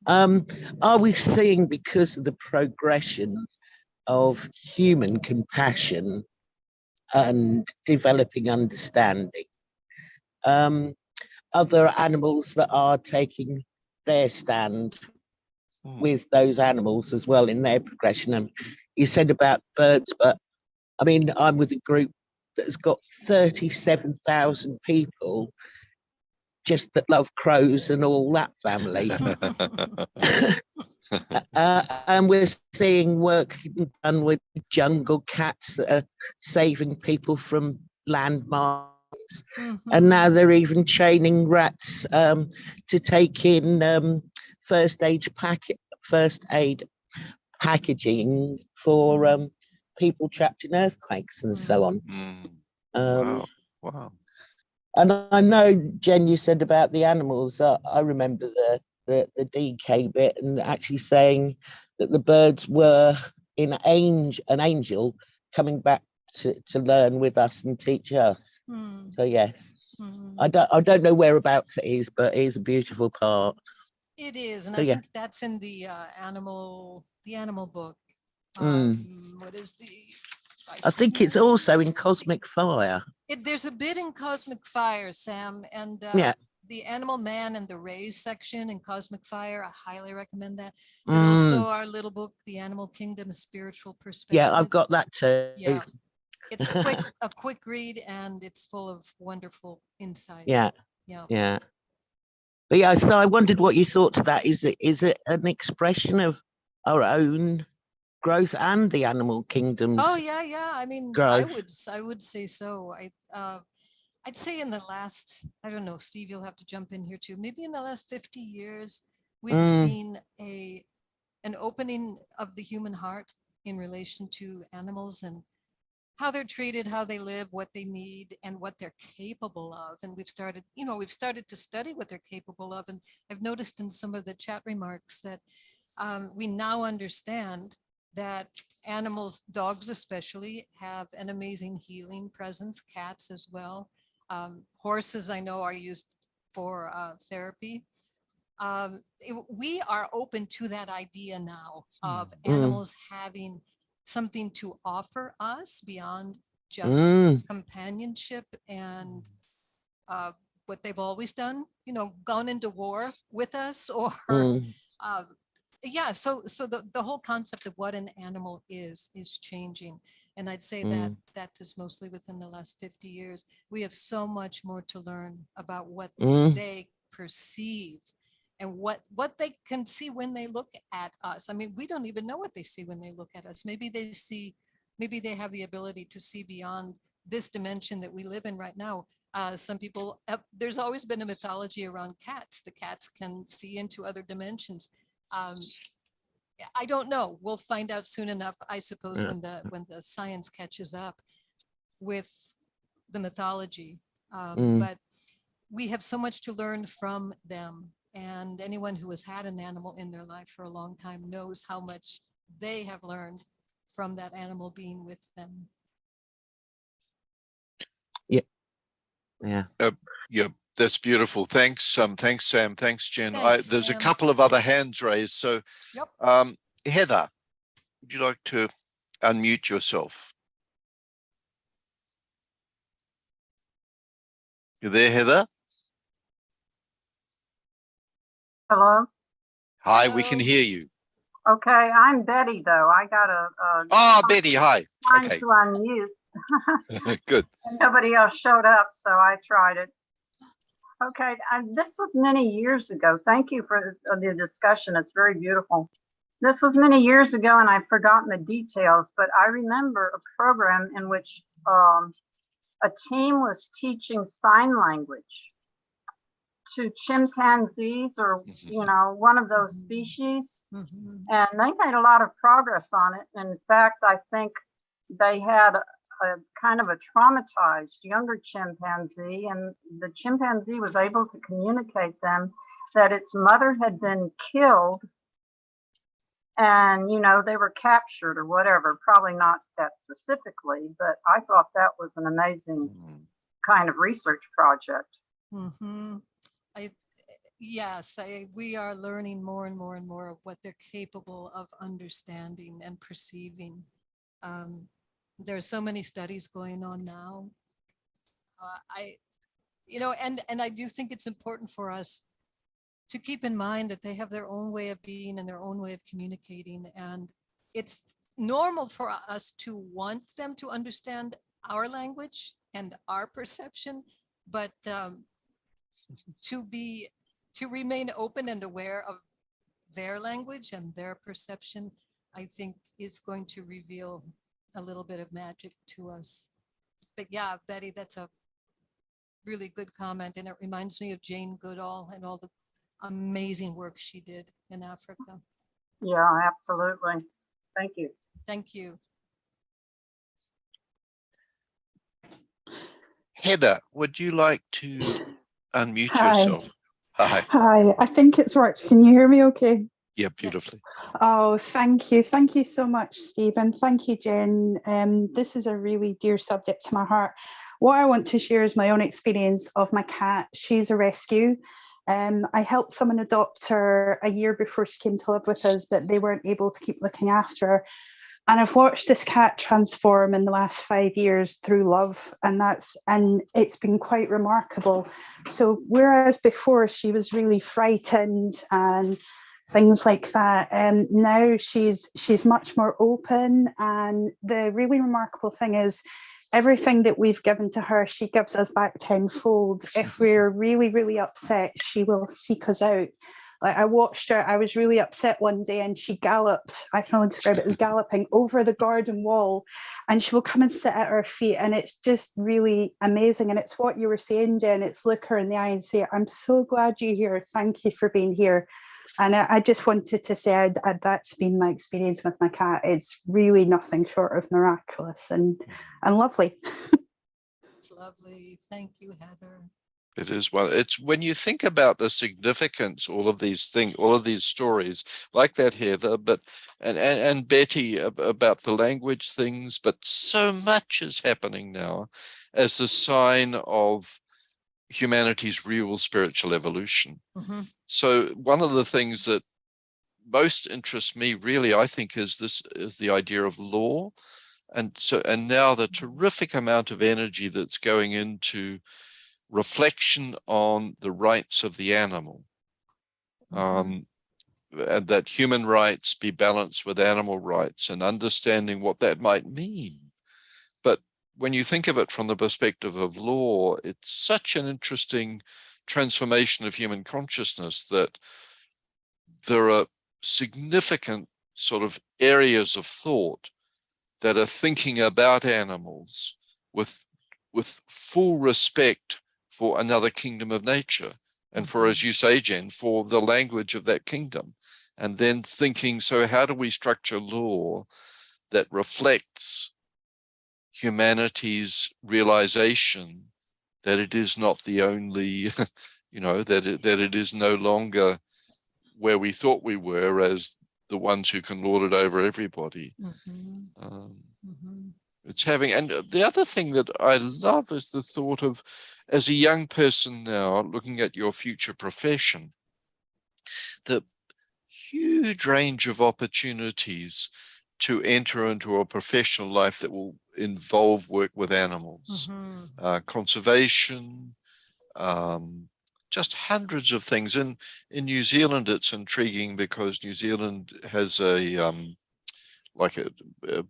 Are we seeing, because of the progression of human compassion and developing understanding, other animals that are taking their stand with those animals as well in their progression? And you said about birds, but I mean, I'm with a group that's got 37,000 people just that love crows and all that family. And we're seeing work done with jungle cats that are saving people from landmines. And now they're even training rats to take in first aid packaging for people trapped in earthquakes and so on. Wow. And I know, Jen, you said about the animals. I remember the DK bit, and actually saying that the birds were an angel coming back to learn with us and teach us. So yes, I don't know whereabouts it is, but it is a beautiful part. It is, and So, I yeah. think that's in the animal book. Mm. What is the? I think it's also in Cosmic Fire. There's a bit in Cosmic Fire, Sam, and Yeah. the Animal Man and the Rays section in Cosmic Fire. I highly recommend that. But also our little book, The Animal Kingdom: A Spiritual Perspective. Yeah, I've got that too. Yeah, it's a quick read, and it's full of wonderful insight. Yeah. Yeah. Yeah. But yeah, so I wondered what you thought to that. Is it an expression of our own growth and the animal kingdom's Oh yeah. I mean, growth? I would say so. I'd say in the last, I don't know, Steve, you'll have to jump in here too. Maybe in the last 50 years, we've seen an opening of the human heart in relation to animals and how they're treated, how they live, what they need, and what they're capable of. And we've started to study what they're capable of. And I've noticed in some of the chat remarks that we now understand that animals, dogs especially, have an amazing healing presence, cats as well. Horses, I know, are used for therapy. We are open to that idea now of animals having something to offer us beyond just companionship and what they've always done, gone into war with us or yeah, so the whole concept of what an animal is changing. And I'd say that is mostly within the last 50 years. We have so much more to learn about what they perceive and what they can see when they look at us. I mean, we don't even know what they see when they look at us. Maybe they have the ability to see beyond this dimension that we live in right now. Some people, there's always been a mythology around cats. The cats can see into other dimensions. I don't know. We'll find out soon enough, I suppose, when the science catches up with the mythology. But we have so much to learn from them. And anyone who has had an animal in their life for a long time knows how much they have learned from that animal being with them. Yeah. Yeah, that's beautiful. Thanks, thanks, Sam. Thanks, Jen. Thanks, There's a Sam. couple of other hands raised. So, Yep. Heather, would you like to unmute yourself? You there, Heather? Hello? Hi, we can Hello. hear you. Okay, I'm Betty, though. I got a Betty, hi. time Okay, to unmute. good. And nobody else showed up, so I tried it. Okay, this was many years ago. Thank you for the discussion. It's very beautiful. This was many years ago, and I've forgotten the details, but I remember a program in which a team was teaching sign language to chimpanzees or, one of those species. And they made a lot of progress on it. In fact, I think they had a kind of a traumatized younger chimpanzee, and the chimpanzee was able to communicate them that its mother had been killed and, they were captured or whatever, probably not that specifically, but I thought that was an amazing kind of research project. Yes, we are learning more and more and more of what they're capable of understanding and perceiving. There are so many studies going on now. And I do think it's important for us to keep in mind that they have their own way of being and their own way of communicating. And it's normal for us to want them to understand our language and our perception, but to remain open and aware of their language and their perception, I think is going to reveal a little bit of magic to us. But yeah, Betty, that's a really good comment. And it reminds me of Jane Goodall and all the amazing work she did in Africa. Yeah, absolutely. Thank you. Thank you. Heather, would you like to unmute Hi. yourself? Hi. Hi, I think it's worked. Can you hear me okay? Yeah, beautifully. Yes. Oh, thank you. Thank you so much, Stephen. Thank you, Jen. This is a really dear subject to my heart. What I want to share is my own experience of my cat. She's a rescue. I helped someone adopt her a year before she came to live with us, but they weren't able to keep looking after her. And I've watched this cat transform in the last 5 years through love, and it's been quite remarkable. So whereas before she was really frightened and things like that, now she's much more open. And the really remarkable thing is everything that we've given to her, she gives us back tenfold. If we're really, really upset, she will seek us out. Like I watched her, I was really upset one day and she galloped, I can only describe it as galloping over the garden wall, and she will come and sit at our feet, and it's just really amazing. And it's what you were saying, Jen, it's look her in the eye and say, I'm so glad you're here, thank you for being here. And I just wanted to say that's been my experience with my cat. It's really nothing short of miraculous and lovely. It's lovely. Thank you, Heather. It is one. It's when you think about the significance, all of these things, all of these stories, like that Heather, but and Betty about the language things, but so much is happening now as a sign of humanity's real spiritual evolution. Mm-hmm. So one of the things that most interests me, really, I think, is the idea of law, and now the terrific amount of energy that's going into reflection on the rights of the animal, and that human rights be balanced with animal rights, and understanding what that might mean. But when you think of it from the perspective of law, it's such an interesting transformation of human consciousness that there are significant sort of areas of thought that are thinking about animals with full respect for another kingdom of nature, and for, as you say, Jen, for the language of that kingdom, and then thinking, so how do we structure law that reflects humanity's realization that it is not the only, that it is no longer where we thought we were as the ones who can lord it over everybody. It's having, and the other thing that I love is the thought of, as a young person now, looking at your future profession, the huge range of opportunities to enter into a professional life that will involve work with animals, conservation, just hundreds of things. In New Zealand, it's intriguing because New Zealand has a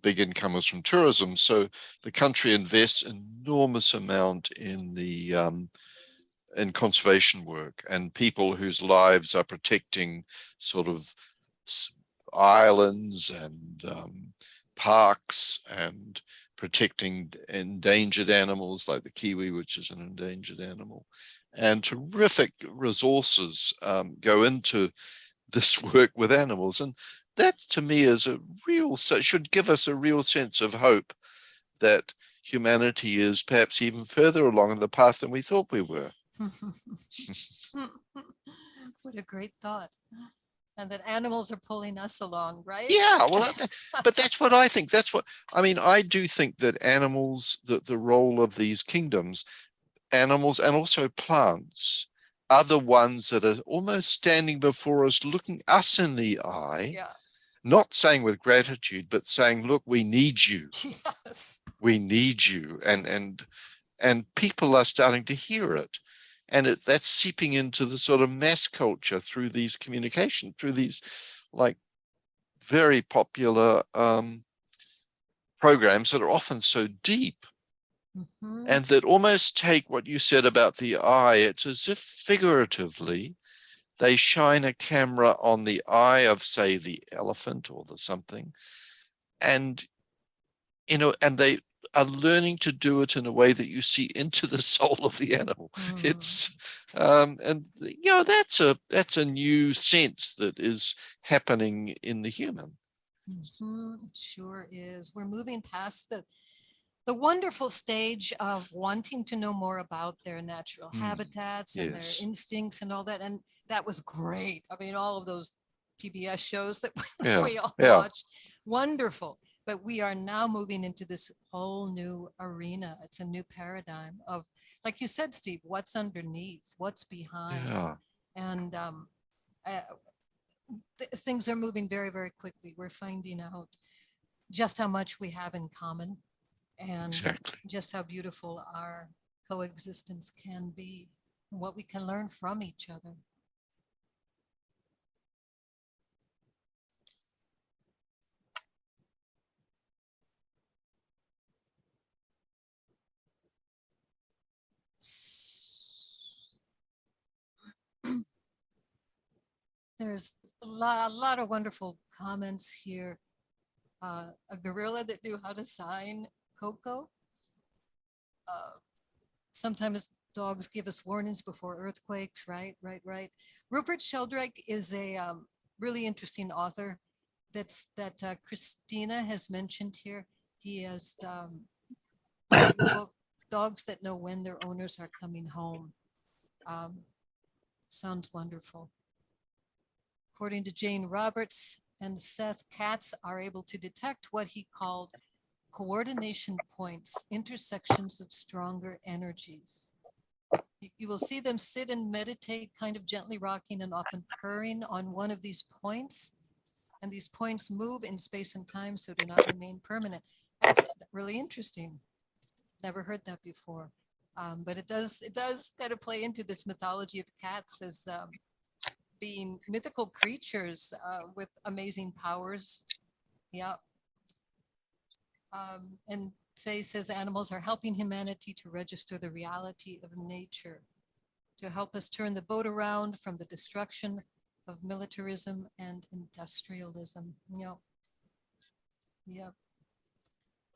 big income is from tourism. So the country invests enormous amount in in conservation work, and people whose lives are protecting sort of islands and parks, and protecting endangered animals like the kiwi, which is an endangered animal. And terrific resources go into this work with animals. And that, to me, is should give us a real sense of hope that humanity is perhaps even further along in the path than we thought we were. What a great thought. And that animals are pulling us along, right? Yeah, well, but that's what I think. I do think that animals, the role of these kingdoms, animals and also plants, are the ones that are almost standing before us, looking us in the eye, not saying with gratitude, but saying, look, we need you. Yes. We need you. And people are starting to hear it. And that's seeping into the sort of mass culture through these communication, through these like very popular programs that are often so deep. And that almost take what you said about the eye, it's as if figuratively they shine a camera on the eye of, say, the elephant or the something, and and they are learning to do it in a way that you see into the soul of the animal. It's that's a new sense that is happening in the human. It sure is. We're moving past the wonderful stage of wanting to know more about their natural habitats and their instincts and all that. And that was great. I mean, all of those PBS shows that we all watched, wonderful. But we are now moving into this whole new arena. It's a new paradigm of, like you said, Steve, what's underneath, what's behind. And things are moving very, very quickly. We're finding out just how much we have in common, and just how beautiful our coexistence can be, and what we can learn from each other. There's a lot of wonderful comments here. A gorilla that knew how to sign Coco. Sometimes dogs give us warnings before earthquakes, right? Rupert Sheldrake is a really interesting author that Christina has mentioned here. He has a book, Dogs That Know When Their Owners Are Coming Home. Sounds wonderful. According to Jane Roberts and Seth, cats are able to detect what he called coordination points, intersections of stronger energies. You will see them sit and meditate, kind of gently rocking and often purring on one of these points. And these points move in space and time, so do not remain permanent. That's really interesting. Never heard that before. But it does kind of play into this mythology of cats as being mythical creatures with amazing powers. Yeah. And Faye says animals are helping humanity to register the reality of nature, to help us turn the boat around from the destruction of militarism and industrialism. Yep. Yep.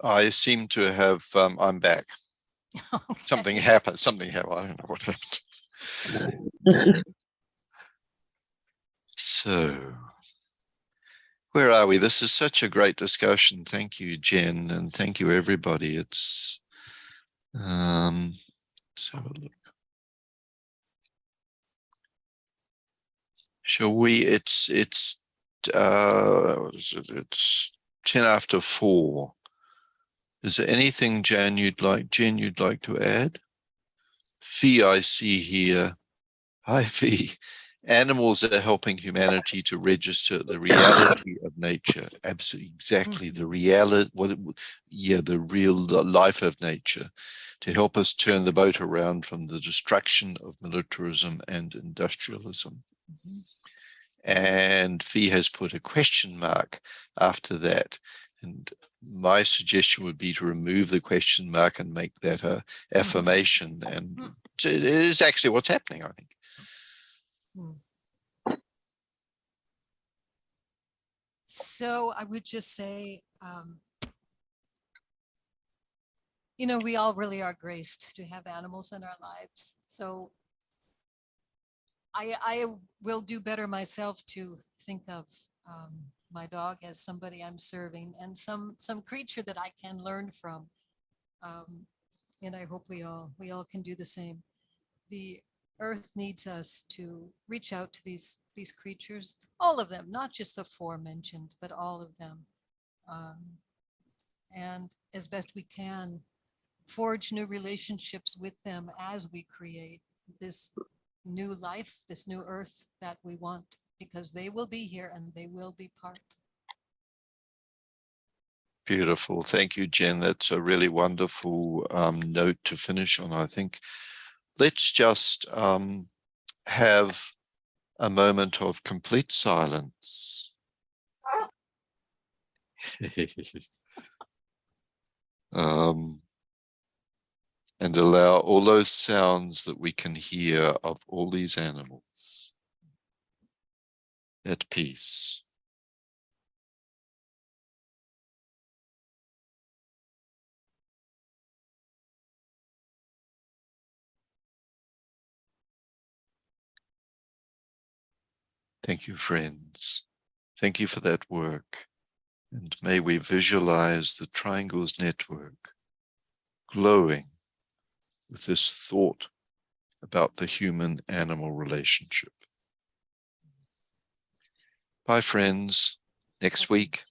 I seem to have, I'm back. Okay. Something happened. I don't know what happened. So, where are we? This is such a great discussion. Thank you, Jen, and thank you, everybody. It's, let's have a look. Shall we? It's 10 after 4. Is there anything, Jen, you'd like to add? Fee, I see here. Hi, Fee. Animals are helping humanity to register the reality of nature. Absolutely, exactly the reality. The real life of nature, to help us turn the boat around from the destruction of militarism and industrialism. Mm-hmm. And Fee has put a question mark after that. And my suggestion would be to remove the question mark and make that a affirmation. And it is actually what's happening, I think. So I would just say, we all really are graced to have animals in our lives. So I will do better myself to think of my dog as somebody I'm serving and some creature that I can learn from. And I hope we all can do the same. The earth needs us to reach out to these creatures, all of them, not just the aforementioned, but all of them. And as best we can, forge new relationships with them as we create this new life, this new earth that we want, because they will be here and they will be part. Beautiful. Thank you, Jen. That's a really wonderful note to finish on, I think. Let's just have a moment of complete silence. And allow all those sounds that we can hear of all these animals at peace. Thank you, friends. Thank you for that work. And may we visualize the triangles network glowing with this thought about the human-animal relationship. Bye, friends. Next week.